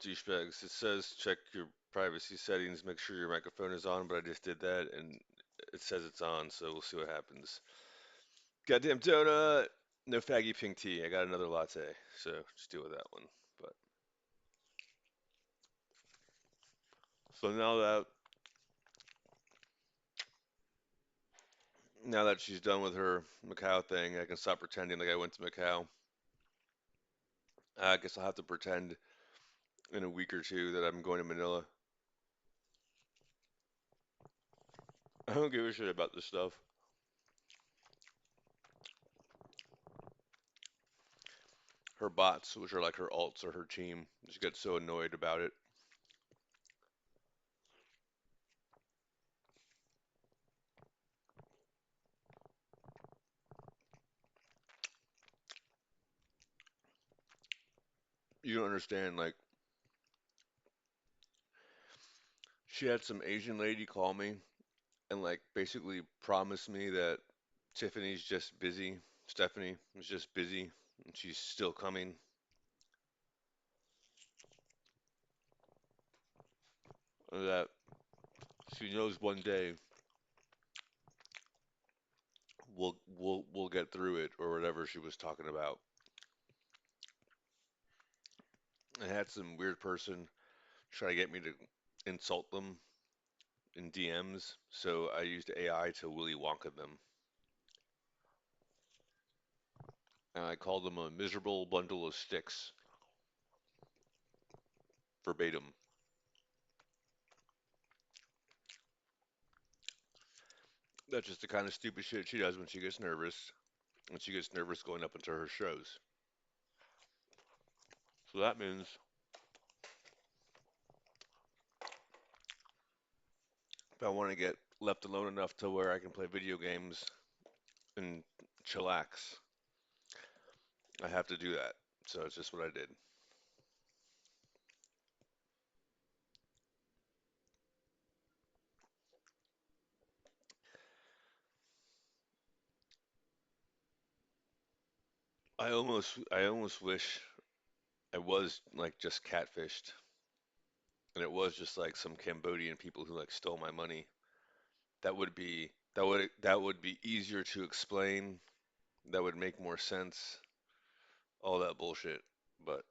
douchebags. It says check your privacy settings, make sure your microphone is on, but I just did that and it says it's on, so we'll see what happens. Goddamn donut! No faggy pink tea. I got another latte, so just deal with that one. But so now that she's done with her Macau thing, I can stop pretending like I went to Macau. I guess I'll have to pretend in a week or two that I'm going to Manila. I don't give a shit about this stuff. Her bots, which are like her alts or her team, just get so annoyed about it. You don't understand. Like, she had some Asian lady call me and like basically promise me that Tiffany's just busy. Stephanie is just busy and she's still coming. That she knows one day we'll get through it or whatever she was talking about. I had some weird person try to get me to insult them in DMs, so I used AI to Willy Wonka them. And I called them a miserable bundle of sticks, verbatim. That's just the kind of stupid shit she does when she gets nervous. When she gets nervous going up into her shows. So that means if I want to get left alone enough to where I can play video games and chillax, I have to do that. So it's just what I did. I almost wish I was like just catfished, and it was just like some Cambodian people who like stole my money. That would be easier to explain. That would make more sense. All that bullshit. But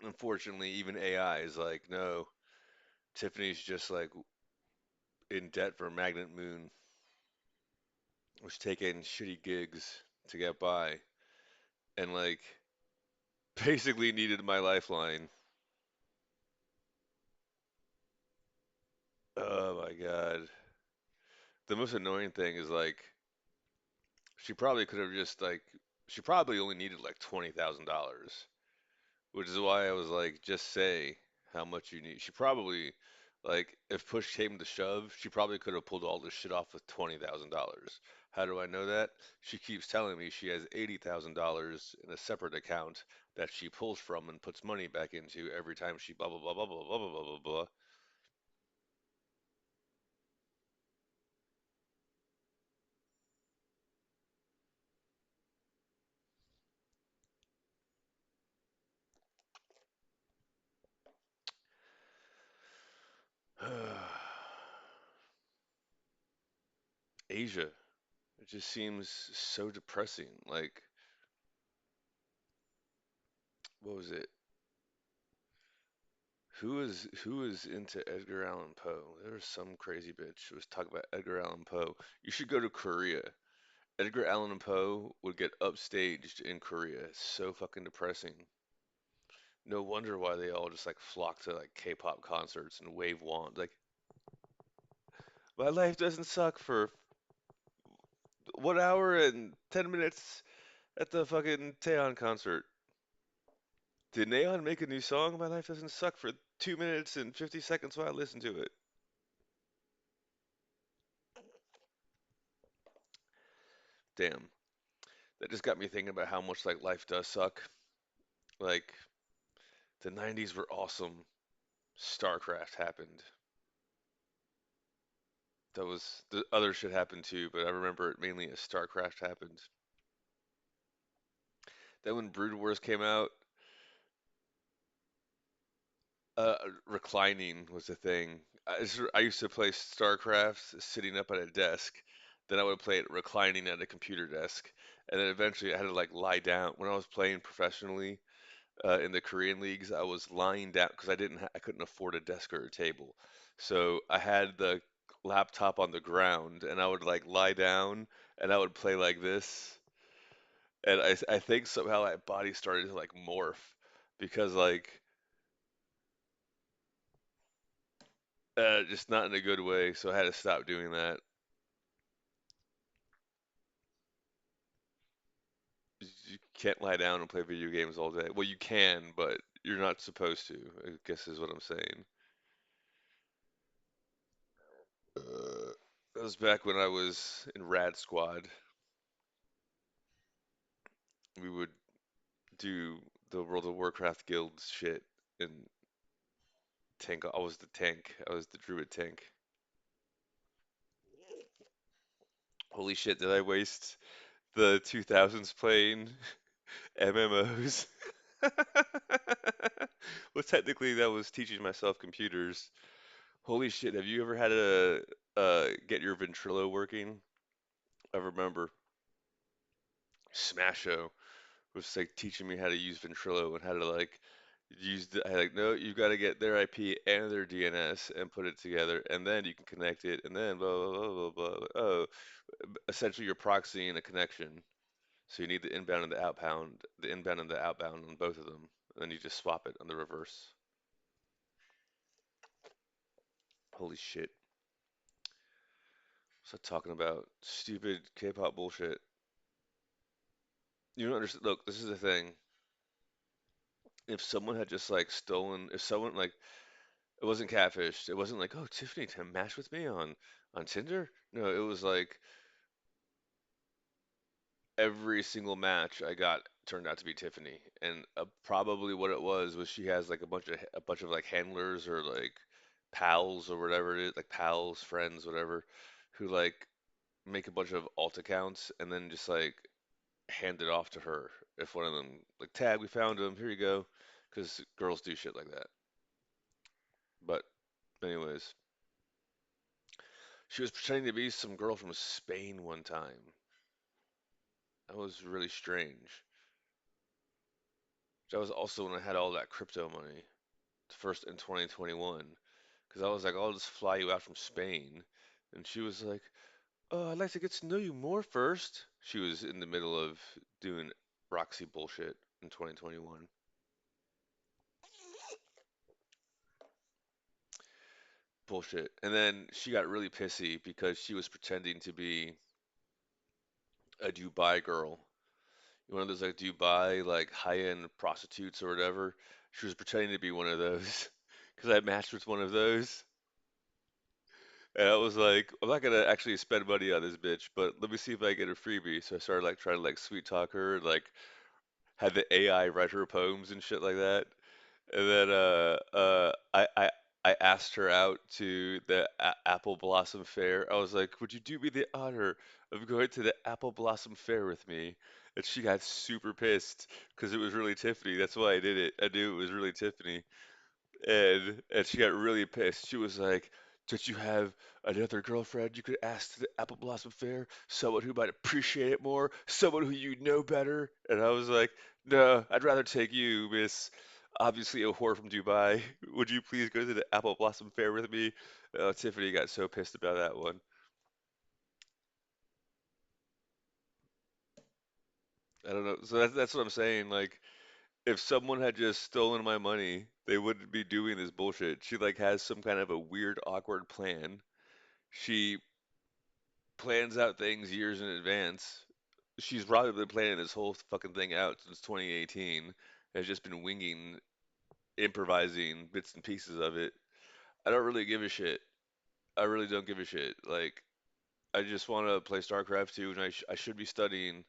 unfortunately, even AI is like, no, Tiffany's just like in debt for Magnet Moon, was taking shitty gigs to get by, and like basically needed my lifeline. Oh my god. The most annoying thing is like she probably could have just like she probably only needed like $20,000, which is why I was like, just say how much you need. She probably like if push came to shove, she probably could have pulled all this shit off with $20,000. How do I know that? She keeps telling me she has $80,000 in a separate account that she pulls from and puts money back into every time she blah blah blah blah blah blah blah blah blah blah. Asia. It just seems so depressing. Like, what was it? Who is into Edgar Allan Poe? There was some crazy bitch who was talking about Edgar Allan Poe. You should go to Korea. Edgar Allan Poe would get upstaged in Korea. It's so fucking depressing. No wonder why they all just like flock to like K-pop concerts and wave wands. Like, my life doesn't suck for 1 hour and 10 minutes at the fucking Taeyeon concert. Did Neon make a new song? My life doesn't suck for 2 minutes and 50 seconds while I listen to it. Damn, that just got me thinking about how much like life does suck. Like the 90s were awesome. StarCraft happened. That was the other shit happened too, but I remember it mainly as StarCraft happened. Then when Brood Wars came out, uh, reclining was a thing. I used to play StarCraft sitting up at a desk. Then I would play it reclining at a computer desk, and then eventually I had to like lie down. When I was playing professionally in the Korean leagues, I was lying down because I couldn't afford a desk or a table, so I had the laptop on the ground, and I would like lie down and I would play like this, and I think somehow my body started to like morph because like just not in a good way, so I had to stop doing that. You can't lie down and play video games all day. Well, you can, but you're not supposed to, I guess is what I'm saying. That was back when I was in Rad Squad. We would do the World of Warcraft guild shit and tank. I was the tank. I was the druid tank. Holy shit, did I waste the 2000s playing MMOs? Well, technically, that was teaching myself computers. Holy shit, have you ever had to get your Ventrilo working? I remember Smasho was like teaching me how to use Ventrilo and how to like I like, no, you got to get their IP and their DNS and put it together, and then you can connect it, and then blah blah blah blah blah. Oh, essentially you're proxying a connection, so you need the inbound and the outbound on both of them, and then you just swap it on the reverse. Holy shit! So talking about stupid K-pop bullshit. You don't understand. Look, this is the thing. If someone had just like stolen, if someone like it wasn't catfished, it wasn't like, oh, Tiffany to match with me on Tinder. No, it was like every single match I got turned out to be Tiffany, and probably what it was she has like a bunch of like handlers or like pals or whatever it is, like pals, friends, whatever, who like make a bunch of alt accounts and then just like hand it off to her. If one of them like tag, we found him, here you go, because girls do shit like that. But anyways, she was pretending to be some girl from Spain one time. That was really strange. That was also when I had all that crypto money, first in 2021, because I was like, I'll just fly you out from Spain. And she was like, oh, I'd like to get to know you more first. She was in the middle of doing Roxy bullshit in 2021. Bullshit. And then she got really pissy because she was pretending to be a Dubai girl. One of those like Dubai, like high-end prostitutes or whatever. She was pretending to be one of those because I matched with one of those. And I was like, I'm not gonna actually spend money on this bitch, but let me see if I get a freebie. So I started like trying to like sweet talk her, and, like had the AI write her poems and shit like that. And then I asked her out to the Apple Blossom Fair. I was like, would you do me the honor of going to the Apple Blossom Fair with me? And she got super pissed because it was really Tiffany. That's why I did it. I knew it was really Tiffany. And she got really pissed. She was like, "Don't you have another girlfriend you could ask to the Apple Blossom Fair? Someone who might appreciate it more? Someone who you know better?" And I was like, "No, I'd rather take you, Miss obviously a whore from Dubai. Would you please go to the Apple Blossom Fair with me?" Tiffany got so pissed about that one. I don't know. So that's what I'm saying. Like, if someone had just stolen my money, they wouldn't be doing this bullshit. She like has some kind of a weird, awkward plan. She plans out things years in advance. She's probably been planning this whole fucking thing out since 2018. Has just been winging, improvising bits and pieces of it. I don't really give a shit. I really don't give a shit. Like, I just want to play StarCraft 2, and I should be studying.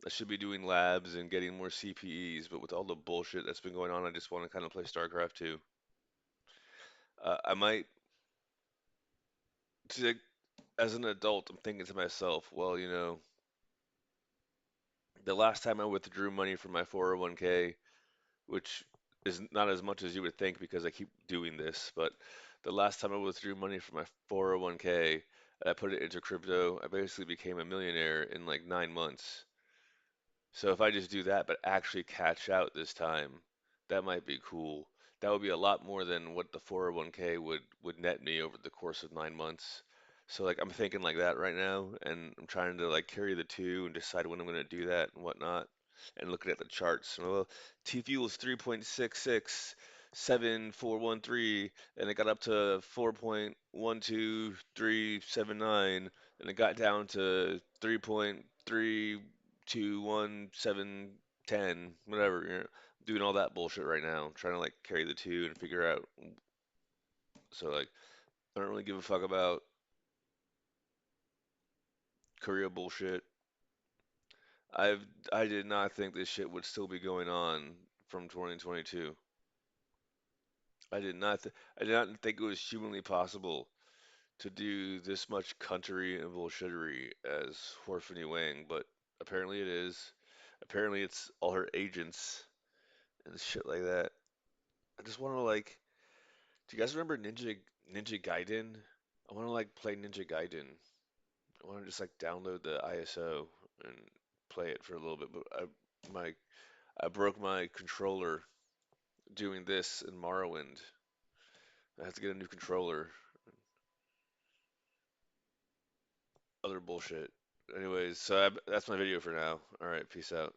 I should be doing labs and getting more CPEs. But with all the bullshit that's been going on, I just want to kind of play StarCraft 2. I might, to, as an adult, I'm thinking to myself, well, The last time I withdrew money from my 401k, which is not as much as you would think because I keep doing this, but the last time I withdrew money from my 401k and I put it into crypto, I basically became a millionaire in like 9 months. So if I just do that, but actually catch out this time, that might be cool. That would be a lot more than what the 401k would net me over the course of 9 months. So like I'm thinking like that right now, and I'm trying to like carry the two and decide when I'm gonna do that and whatnot, and looking at the charts. Well, T fuel is 3.667413, and it got up to 4.12379, and it got down to 3.321,710, whatever. Doing all that bullshit right now, trying to like carry the two and figure out. So like, I don't really give a fuck about Korea bullshit. I've I did not think this shit would still be going on from 2022. I did not think it was humanly possible to do this much country and bullshittery as Horfany Wang, but apparently it is. Apparently it's all her agents and shit like that. I just want to like, do you guys remember Ninja Gaiden? I want to like play Ninja Gaiden. I want to just like download the ISO and play it for a little bit. But my I broke my controller doing this in Morrowind. I have to get a new controller. Other bullshit. Anyways, so that's my video for now. All right, peace out.